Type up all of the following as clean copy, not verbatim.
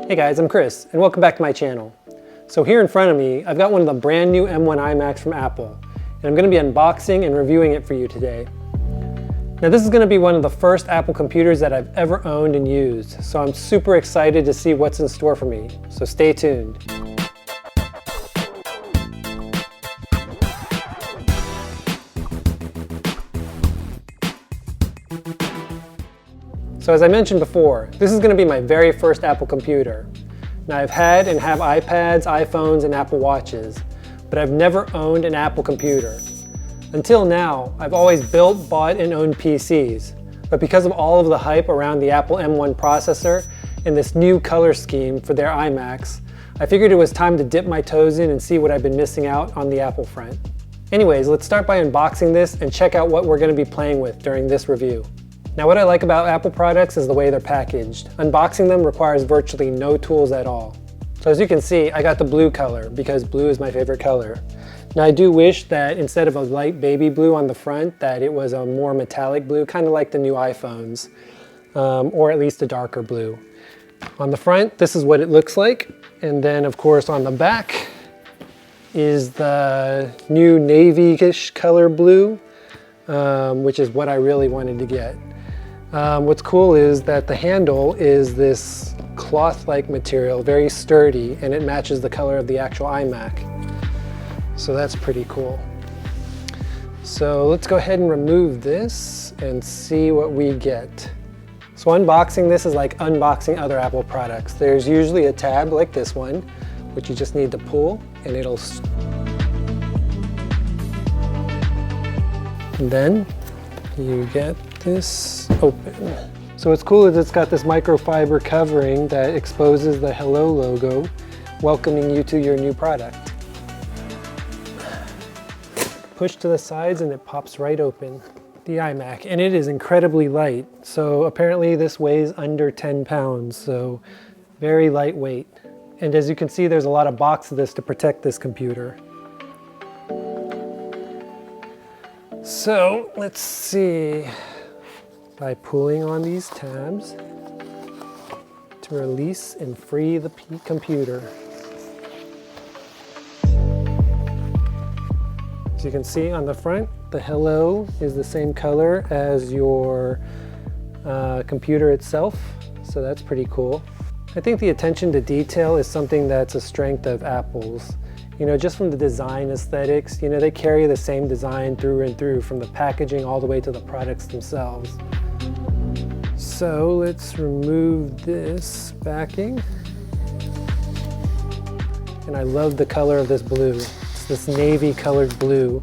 Hey guys, I'm Chris, and welcome back to my channel. So here in front of me, I've got one of the brand new M1 iMacs from Apple, and I'm going to be unboxing and reviewing it for you today. Now this is going to be one of the first Apple computers that I've ever owned and used, so I'm super excited to see what's in store for me, so stay tuned. So as I mentioned before, this is going to be my very first Apple computer. Now I've had and have iPads, iPhones, and Apple Watches, but I've never owned an Apple computer. Until now, I've always built, bought, and owned PCs, but because of all of the hype around the Apple M1 processor and this new color scheme for their iMacs, I figured it was time to dip my toes in and see what I've been missing out on the Apple front. Anyways, let's start by unboxing this and check out what we're going to be playing with during this review. Now what I like about Apple products is the way they're packaged. Unboxing them requires virtually no tools at all. So as you can see, I got the blue color because blue is my favorite color. Now I do wish that instead of a light baby blue on the front, that it was a more metallic blue, kind of like the new iPhones, or at least a darker blue. On the front, this is what it looks like. And then of course on the back is the new navy-ish color blue, which is what I really wanted to get. What's cool is that the handle is this cloth-like material, very sturdy, and it matches the color of the actual iMac. So that's pretty cool. So let's go ahead and remove this and see what we get. So unboxing this is like unboxing other Apple products. There's usually a tab like this one, which you just need to pull, and it'll... And then you get this open. So what's cool is it's got this microfiber covering that exposes the Hello logo, welcoming you to your new product. Push to the sides and it pops right open. The iMac, and it is incredibly light. So apparently this weighs under 10 pounds, so very lightweight. And as you can see, there's a lot of box of this to protect this computer. So let's see, by pulling on these tabs to release and free the computer. As you can see on the front, the Hello is the same color as your computer itself, so that's pretty cool. I think the attention to detail is something that's a strength of Apple's. You know, just from the design aesthetics, you know, they carry the same design through and through, from the packaging all the way to the products themselves. So let's remove this backing. And I love the color of this blue. It's this navy colored blue,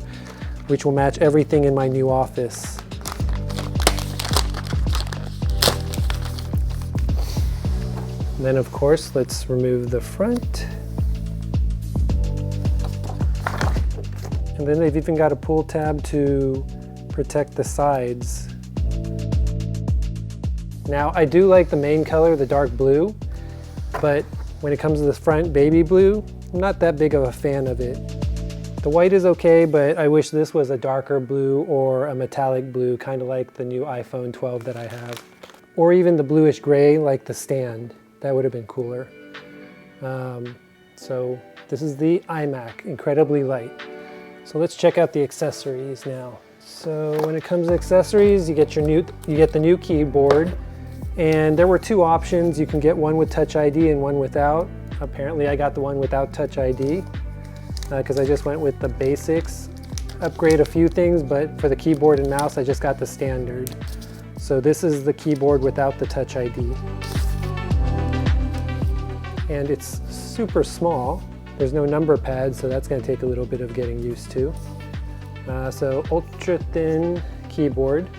which will match everything in my new office. And then of course, let's remove the front. And then they've even got a pull tab to protect the sides. Now, I do like the main color, the dark blue, but when it comes to this front baby blue, I'm not that big of a fan of it. The white is okay, but I wish this was a darker blue or a metallic blue, kind of like the new iPhone 12 that I have. Or even the bluish gray like the stand. That would have been cooler. So this is the iMac, incredibly light. So let's check out the accessories now. So when it comes to accessories, you get the new keyboard, and there were two options. You can get one with Touch ID and one without. Apparently I got the one without Touch ID because I just went with the basics. Upgrade a few things, but for the keyboard and mouse, I just got the standard. So this is the keyboard without the Touch ID. And it's super small. There's no number pad, so that's going to take a little bit of getting used to. So ultra thin keyboard.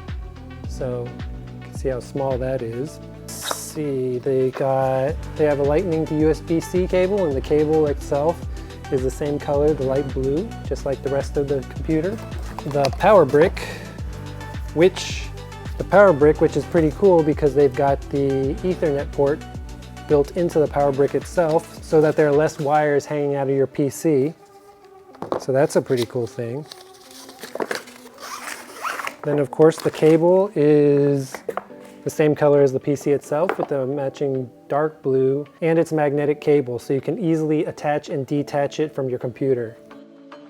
So you can see how small that is. Let's see, they have a lightning to USB-C cable, and the cable itself is the same color, the light blue, just like the rest of the computer. The power brick, which is pretty cool because they've got the Ethernet port built into the power brick itself so that there are less wires hanging out of your PC. So that's a pretty cool thing. Then of course the cable is the same color as the PC itself with the matching dark blue, and its magnetic cable so you can easily attach and detach it from your computer.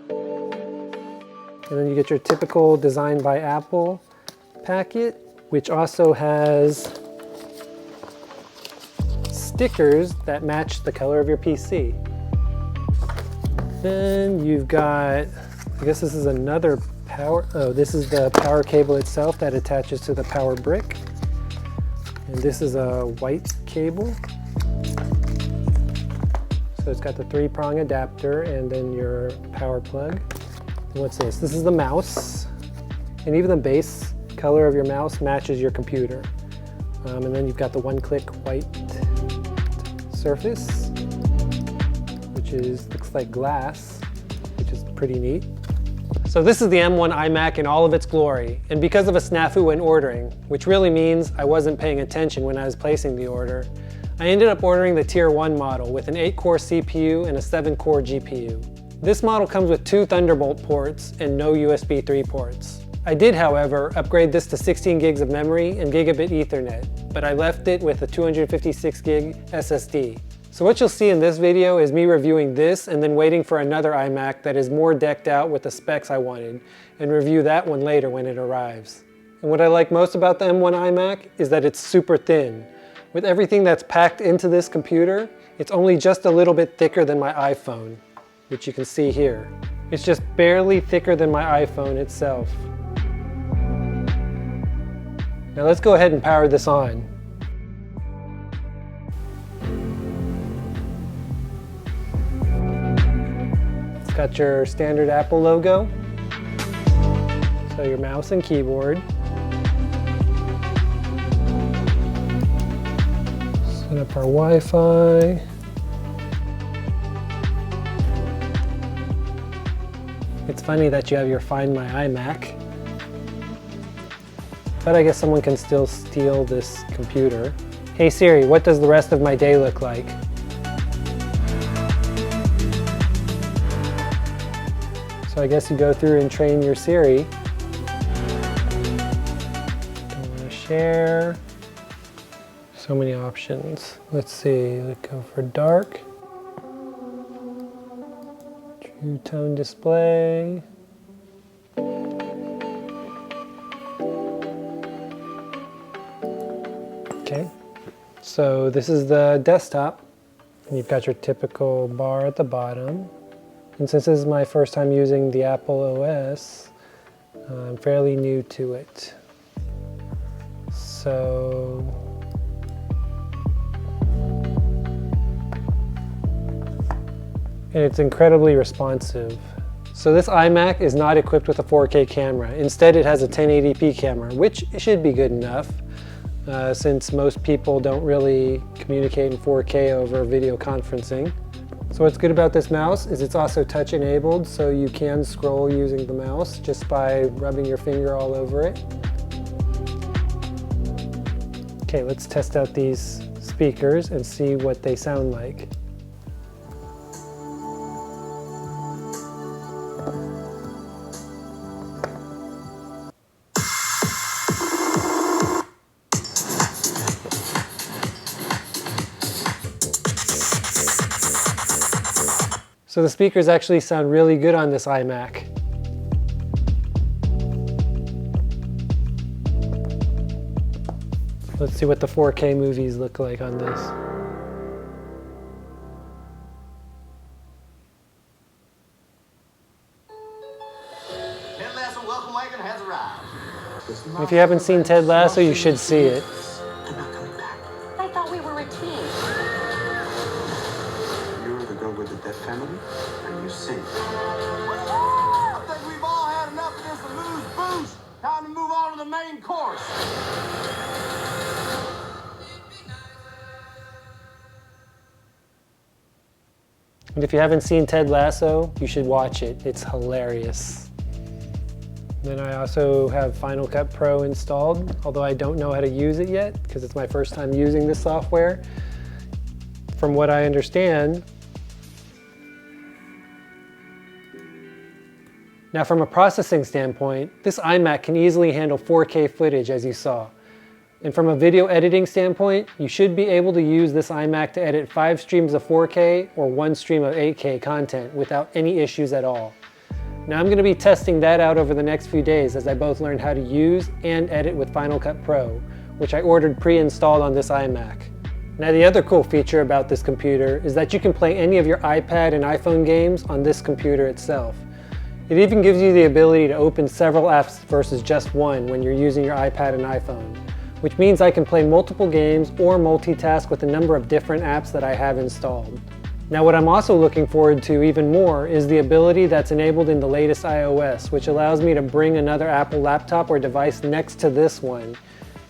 And then you get your typical Design by Apple packet, which also has stickers that match the color of your PC. Then you've got, I guess this is another power, this is the power cable itself that attaches to the power brick. And this is a white cable. So it's got the 3-prong adapter and then your power plug. And what's this? This is the mouse. And even the base color of your mouse matches your computer. And then you've got the one-click white surface, which looks like glass, which is pretty neat. So this is the M1 iMac in all of its glory, and because of a snafu when ordering, which really means I wasn't paying attention when I was placing the order, I ended up ordering the Tier 1 model with an 8-core CPU and a 7-core GPU. This model comes with 2 Thunderbolt ports and no USB 3 ports. I did, however, upgrade this to 16 gigs of memory and gigabit Ethernet, but I left it with a 256 gig SSD. So what you'll see in this video is me reviewing this and then waiting for another iMac that is more decked out with the specs I wanted, and review that one later when it arrives. And what I like most about the M1 iMac is that it's super thin. With everything that's packed into this computer, it's only just a little bit thicker than my iPhone, which you can see here. It's just barely thicker than my iPhone itself. Now let's go ahead and power this on. Got your standard Apple logo, so your mouse and keyboard. Set up our Wi-Fi. It's funny that you have your Find My iMac, but I guess someone can still steal this computer. Hey Siri, what does the rest of my day look like? So I guess you go through and train your Siri. Don't want to share. So many options. Let's see, let's go for dark. True tone display. Okay, so this is the desktop. And you've got your typical bar at the bottom. And since this is my first time using the Apple OS, I'm fairly new to it. So, and it's incredibly responsive. So this iMac is not equipped with a 4K camera. Instead, it has a 1080p camera, which should be good enough since most people don't really communicate in 4K over video conferencing. So what's good about this mouse is it's also touch enabled, so you can scroll using the mouse just by rubbing your finger all over it. Okay, let's test out these speakers and see what they sound like. So the speakers actually sound really good on this iMac. Let's see what the 4K movies look like on this. Ted Lasso welcome wagon has arrived. And if you haven't seen Ted Lasso, you should see it. I'm not coming back. I thought we were a team. You're the girl with the deaf family, and you sing. I think we've all had enough of this loose boost. Time to move on to the main course. And if you haven't seen Ted Lasso, you should watch it. It's hilarious. Then I also have Final Cut Pro installed, although I don't know how to use it yet because it's my first time using this software. From what I understand, now from a processing standpoint, this iMac can easily handle 4K footage as you saw. And from a video editing standpoint, you should be able to use this iMac to edit 5 streams of 4K or 1 stream of 8K content without any issues at all. Now I'm going to be testing that out over the next few days as I both learn how to use and edit with Final Cut Pro, which I ordered pre-installed on this iMac. Now the other cool feature about this computer is that you can play any of your iPad and iPhone games on this computer itself. It even gives you the ability to open several apps versus just one when you're using your iPad and iPhone, which means I can play multiple games or multitask with a number of different apps that I have installed. Now what I'm also looking forward to even more is the ability that's enabled in the latest iOS, which allows me to bring another Apple laptop or device next to this one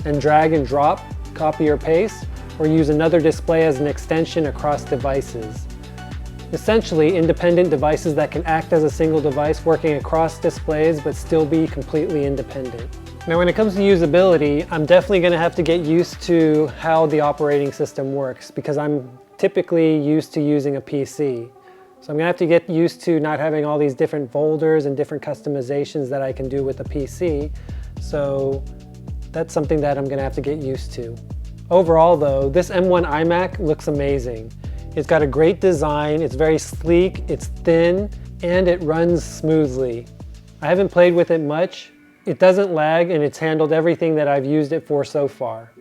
and drag and drop, copy or paste, or use another display as an extension across devices. Essentially, independent devices that can act as a single device working across displays but still be completely independent. Now when it comes to usability, I'm definitely going to have to get used to how the operating system works because I'm typically used to using a PC. So I'm going to have to get used to not having all these different folders and different customizations that I can do with a PC. So that's something that I'm going to have to get used to. Overall though, this M1 iMac looks amazing. It's got a great design, it's very sleek, it's thin, and it runs smoothly. I haven't played with it much. It doesn't lag and it's handled everything that I've used it for so far.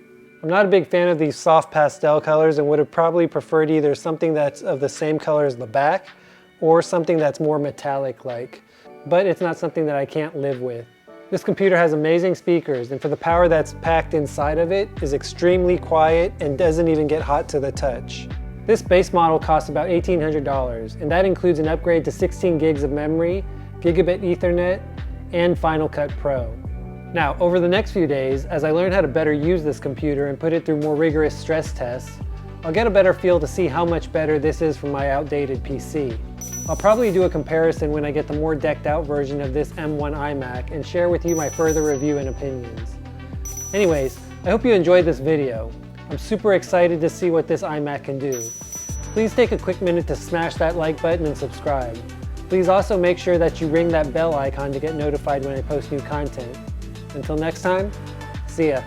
I'm not a big fan of these soft pastel colors and would have probably preferred either something that's of the same color as the back or something that's more metallic-like. But it's not something that I can't live with. This computer has amazing speakers, and for the power that's packed inside of it is extremely quiet and doesn't even get hot to the touch. This base model costs about $1,800, and that includes an upgrade to 16 gigs of memory, gigabit Ethernet, and Final Cut Pro. Now, over the next few days, as I learn how to better use this computer and put it through more rigorous stress tests, I'll get a better feel to see how much better this is from my outdated PC. I'll probably do a comparison when I get the more decked out version of this M1 iMac and share with you my further review and opinions. Anyways, I hope you enjoyed this video. I'm super excited to see what this iMac can do. Please take a quick minute to smash that like button and subscribe. Please also make sure that you ring that bell icon to get notified when I post new content. Until next time, see ya.